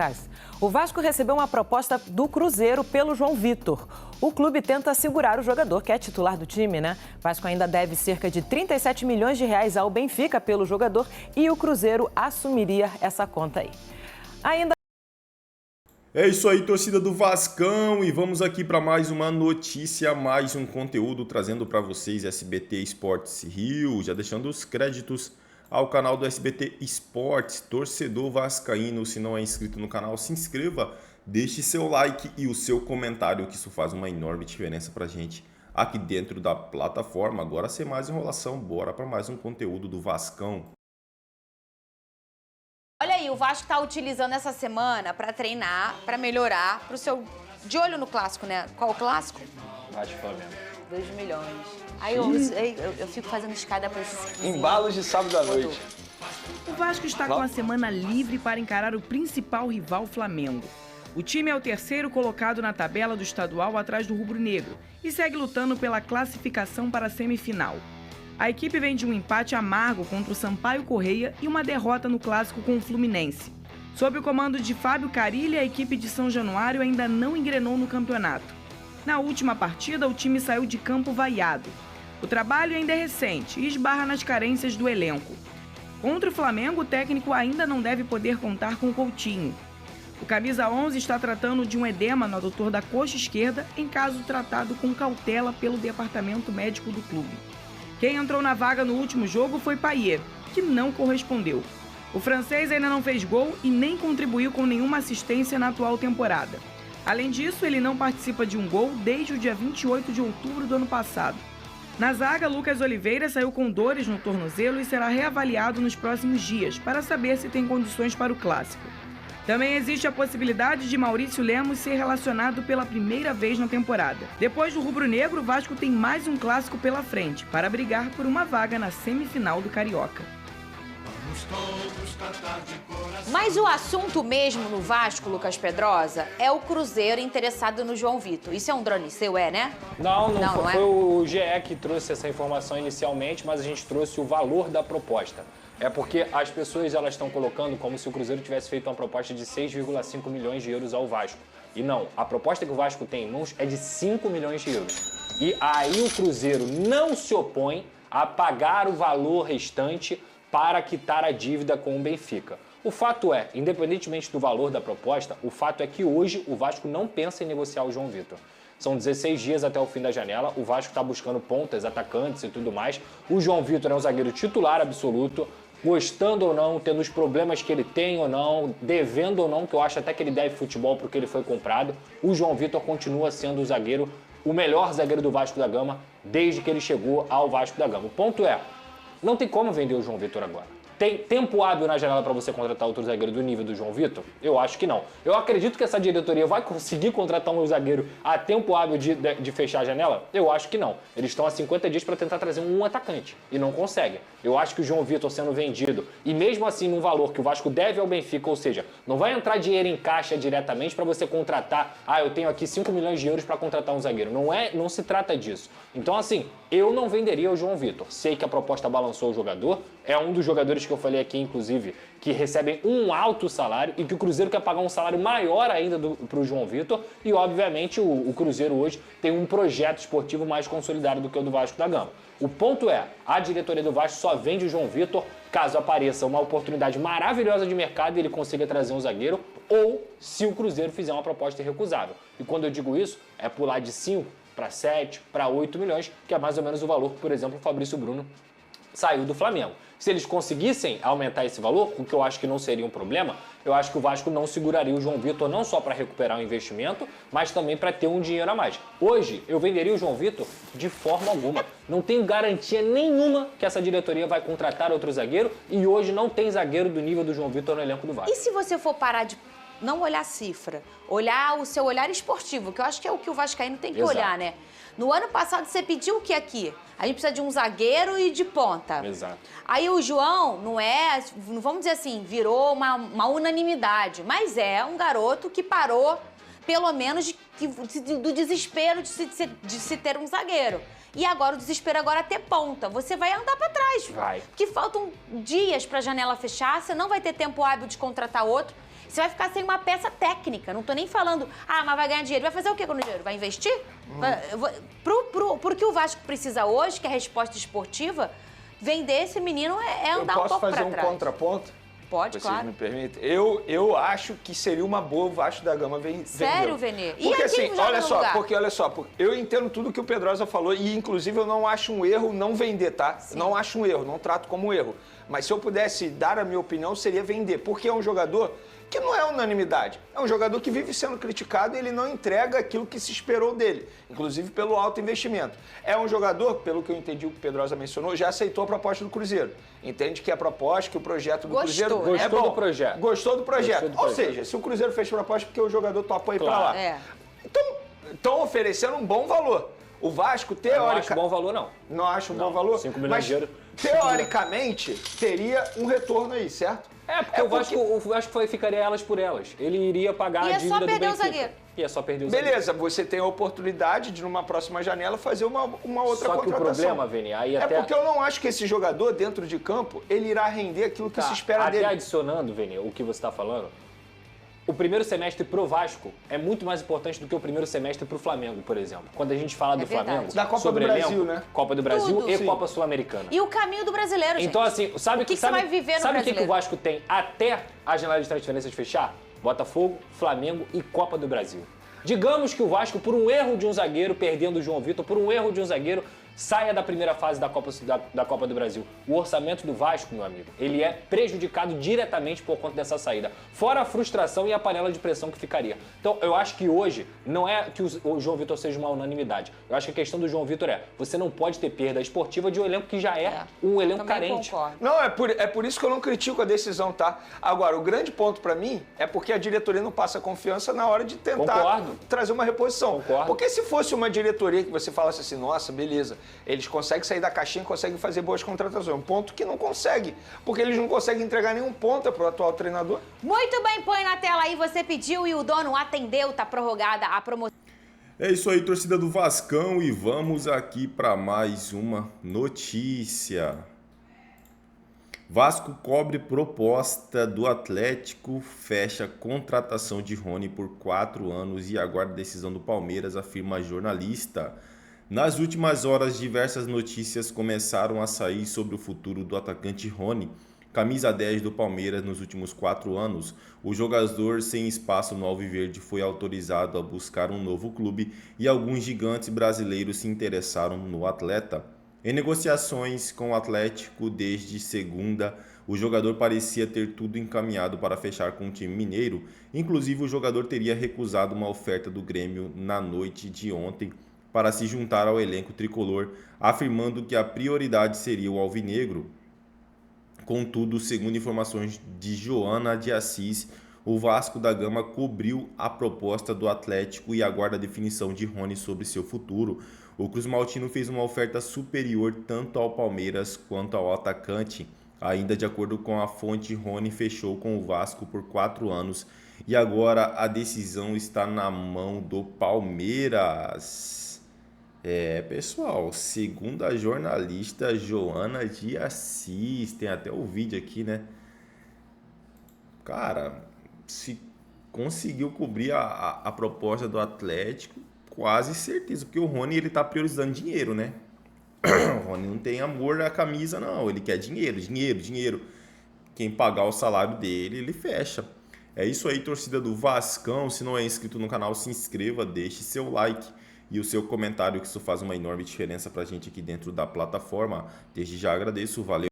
Lucas. O Vasco recebeu uma proposta do Cruzeiro pelo João Vitor. O clube tenta segurar o jogador, que é titular do time, né? O Vasco ainda deve cerca de 37 milhões de reais ao Benfica pelo jogador e o Cruzeiro assumiria essa conta aí. Ainda... É isso aí, torcida do Vascão, e vamos aqui para mais uma notícia, mais um conteúdo trazendo para vocês SBT Esportes Rio, já deixando os créditos ao canal do SBT Esportes. Torcedor vascaíno, se não é inscrito no canal, se inscreva, deixe seu like e o seu comentário, que isso faz uma enorme diferença pra gente aqui dentro da plataforma. Agora, sem mais enrolação, bora para mais um conteúdo do Vascão. Olha aí, o Vasco tá utilizando essa semana para treinar, para melhorar, pro seu... De olho no clássico, né? Qual o clássico? Vasco Flamengo. 2 milhões. Aí eu fico fazendo escada para esses... Embalos de sábado à noite. O Vasco está com a semana livre para encarar o principal rival, Flamengo. O time é o terceiro colocado na tabela do estadual atrás do rubro-negro e segue lutando pela classificação para a semifinal. A equipe vem de um empate amargo contra o Sampaio Corrêa e uma derrota no clássico com o Fluminense. Sob o comando de Fábio Carille, a equipe de São Januário ainda não engrenou no campeonato. Na última partida, o time saiu de campo vaiado. O trabalho ainda é recente e esbarra nas carências do elenco. Contra o Flamengo, o técnico ainda não deve poder contar com o Coutinho. O camisa 11 está tratando de um edema no adutor da coxa esquerda, em caso tratado com cautela pelo departamento médico do clube. Quem entrou na vaga no último jogo foi Payet, que não correspondeu. O francês ainda não fez gol e nem contribuiu com nenhuma assistência na atual temporada. Além disso, ele não participa de um gol desde o dia 28 de outubro do ano passado. Na zaga, Lucas Oliveira saiu com dores no tornozelo e será reavaliado nos próximos dias para saber se tem condições para o clássico. Também existe a possibilidade de Maurício Lemos ser relacionado pela primeira vez na temporada. Depois do rubro-negro, o Vasco tem mais um clássico pela frente, para brigar por uma vaga na semifinal do Carioca. Mas o assunto mesmo no Vasco, Lucas Pedrosa, é o Cruzeiro interessado no João Vitor. Isso é um drone seu, né? Não é? Foi o GE que trouxe essa informação inicialmente, mas a gente trouxe o valor da proposta. É porque as pessoas elas estão colocando como se o Cruzeiro tivesse feito uma proposta de 6,5 milhões de euros ao Vasco. E não, a proposta que o Vasco tem em mãos é de 5 milhões de euros. E aí o Cruzeiro não se opõe a pagar o valor restante para quitar a dívida com o Benfica. O fato é, independentemente do valor da proposta, o fato é que hoje o Vasco não pensa em negociar o João Vitor. São 16 dias até o fim da janela, o Vasco está buscando pontas, atacantes e tudo mais. O João Vitor é um zagueiro titular absoluto, gostando ou não, tendo os problemas que ele tem ou não, devendo ou não, que eu acho até que ele deve futebol porque ele foi comprado. O João Vitor continua sendo o zagueiro, o melhor zagueiro do Vasco da Gama desde que ele chegou ao Vasco da Gama. O ponto é, não tem como vender o João Vitor agora. Tem tempo hábil na janela para você contratar outro zagueiro do nível do João Vitor? Eu acho que não. Eu acredito que essa diretoria vai conseguir contratar um zagueiro a tempo hábil de fechar a janela? Eu acho que não. Eles estão há 50 dias para tentar trazer um atacante e não conseguem. Eu acho que o João Vitor sendo vendido e mesmo assim num valor que o Vasco deve ao Benfica, ou seja, não vai entrar dinheiro em caixa diretamente para você contratar, eu tenho aqui 5 milhões de euros para contratar um zagueiro. Não se trata disso. Então assim, eu não venderia o João Vitor. Sei que a proposta balançou o jogador, é um dos jogadores que eu falei aqui, inclusive, que recebem um alto salário e que o Cruzeiro quer pagar um salário maior ainda para o João Vitor e, obviamente, o Cruzeiro hoje tem um projeto esportivo mais consolidado do que o do Vasco da Gama. O ponto é, a diretoria do Vasco só vende o João Vitor caso apareça uma oportunidade maravilhosa de mercado e ele consiga trazer um zagueiro ou se o Cruzeiro fizer uma proposta irrecusável. E quando eu digo isso, é pular de 5 para 7, para 8 milhões, que é mais ou menos o valor que, por exemplo, o Fabrício Bruno saiu do Flamengo. Se eles conseguissem aumentar esse valor, o que eu acho que não seria um problema, eu acho que o Vasco não seguraria o João Vitor não só para recuperar o investimento, mas também para ter um dinheiro a mais. Hoje, eu venderia o João Vitor de forma alguma. Não tenho garantia nenhuma que essa diretoria vai contratar outro zagueiro e hoje não tem zagueiro do nível do João Vitor no elenco do Vasco. E se você for parar de não olhar cifra, olhar o seu olhar esportivo, que eu acho que é o que o vascaíno tem que olhar, né? No ano passado você pediu o que aqui? A gente precisa de um zagueiro e de ponta. Exato. Aí o João não vamos dizer assim, virou uma unanimidade, mas é um garoto que parou, pelo menos, do desespero de se ter um zagueiro. E agora o desespero agora é ter ponta. Você vai andar para trás. Vai. Porque faltam dias para a janela fechar, você não vai ter tempo hábil de contratar outro. Você vai ficar sem uma peça técnica. Não tô nem falando, mas vai ganhar dinheiro. Vai fazer o quê com o dinheiro? Vai investir? Pro que o Vasco precisa hoje, que é a resposta esportiva, vender esse menino é andar um pouco pra trás. Eu posso fazer um contraponto? Pode, Vocês claro. me permitem? Eu acho que seria uma boa o Vasco da Gama vender. Sério, Vene? E Porque aqui assim, joga no lugar? olha só, eu entendo tudo que o Pedrosa falou e inclusive eu não acho um erro não vender, tá? Sim. Não acho um erro, não trato como um erro. Mas se eu pudesse dar a minha opinião, seria vender, porque é um jogador que não é unanimidade. É um jogador que vive sendo criticado e ele não entrega aquilo que se esperou dele, inclusive pelo alto investimento. É um jogador, pelo que eu entendi o que o Pedrosa mencionou, já aceitou a proposta do Cruzeiro. Entende que a proposta, que o projeto do Cruzeiro é bom. Gostou do projeto. Gostou do projeto. Ou seja, se o Cruzeiro fez proposta, porque o jogador topa ir pra lá. É. Então, estão oferecendo um bom valor. O Vasco, teoricamente... Não acho bom valor, não. Não acho um bom valor? 5 milhões mas, de euros. teoricamente, teria um retorno aí, certo? Porque o Vasco ficaria elas por elas. Ele iria pagar a dívida do Benfica. Ia só perder o zagueiro. Ia só perder o zagueiro. Beleza, você tem a oportunidade de, numa próxima janela, fazer uma outra Só que o contratação. problema, Vini, aí até... porque eu não acho que esse jogador, dentro de campo, ele irá render aquilo que se espera até dele. adicionando, Vini, o que você está falando, o primeiro semestre pro Vasco é muito mais importante do que o primeiro semestre pro Flamengo, por exemplo. Quando a gente fala do verdade. Flamengo, Da Copa sobre do Brasil, elenco, né? Copa do Brasil Tudo. e Sim. Copa Sul-Americana. E o caminho do brasileiro, gente. Então, assim, sabe o que você vai viver no sabe o que brasileiro? o Vasco tem até a janela de transferências fechar? Botafogo, Flamengo e Copa do Brasil. Digamos que o Vasco, por um erro de um zagueiro, perdendo o João Vitor, por um erro de um zagueiro, saia da primeira fase da Copa do Brasil. O orçamento do Vasco, meu amigo, ele é prejudicado diretamente por conta dessa saída. Fora a frustração e a panela de pressão que ficaria. Então, eu acho que hoje, não é que o João Vitor seja uma unanimidade. Eu acho que a questão do João Vitor você não pode ter perda esportiva de um elenco que já é um elenco Também carente. concordo. Não, é por isso que eu não critico a decisão, tá? Agora, o grande ponto pra mim é porque a diretoria não passa confiança na hora de tentar Concordo. trazer uma reposição. Concordo. Porque se fosse uma diretoria que você falasse assim, nossa, beleza, eles conseguem sair da caixinha, conseguem fazer boas contratações. Um ponto que não consegue, porque eles não conseguem entregar nenhum ponta pro atual treinador. Muito bem, põe na tela aí, você pediu e o dono atendeu, tá prorrogada a promoção. É isso aí, torcida do Vascão, e vamos aqui para mais uma notícia. Vasco cobre proposta do Atlético, fecha contratação de Rony por 4 anos e aguarda decisão do Palmeiras, afirma a jornalista. Nas últimas horas, diversas notícias começaram a sair sobre o futuro do atacante Rony, camisa 10 do Palmeiras nos últimos 4 anos. O jogador sem espaço no Alviverde foi autorizado a buscar um novo clube e alguns gigantes brasileiros se interessaram no atleta. Em negociações com o Atlético desde segunda, o jogador parecia ter tudo encaminhado para fechar com o time mineiro. Inclusive, o jogador teria recusado uma oferta do Grêmio na noite de ontem para se juntar ao elenco tricolor, afirmando que a prioridade seria o alvinegro. Contudo, segundo informações de Joana de Assis, o Vasco da Gama cobriu a proposta do Atlético e aguarda a definição de Rony sobre seu futuro. O Cruz Maltino fez uma oferta superior tanto ao Palmeiras quanto ao atacante. Ainda de acordo com a fonte, Rony fechou com o Vasco por 4 anos e agora a decisão está na mão do Palmeiras. Pessoal, segundo a jornalista Joana de Assis, tem até o vídeo aqui, né? Cara, se conseguiu cobrir a proposta do Atlético, quase certeza, porque o Rony, ele tá priorizando dinheiro, né? O Rony não tem amor à camisa, não, ele quer dinheiro, dinheiro, dinheiro. Quem pagar o salário dele, ele fecha. É isso aí, torcida do Vascão. Se não é inscrito no canal, se inscreva, deixe seu like e o seu comentário, que isso faz uma enorme diferença pra gente aqui dentro da plataforma. Desde já agradeço, valeu.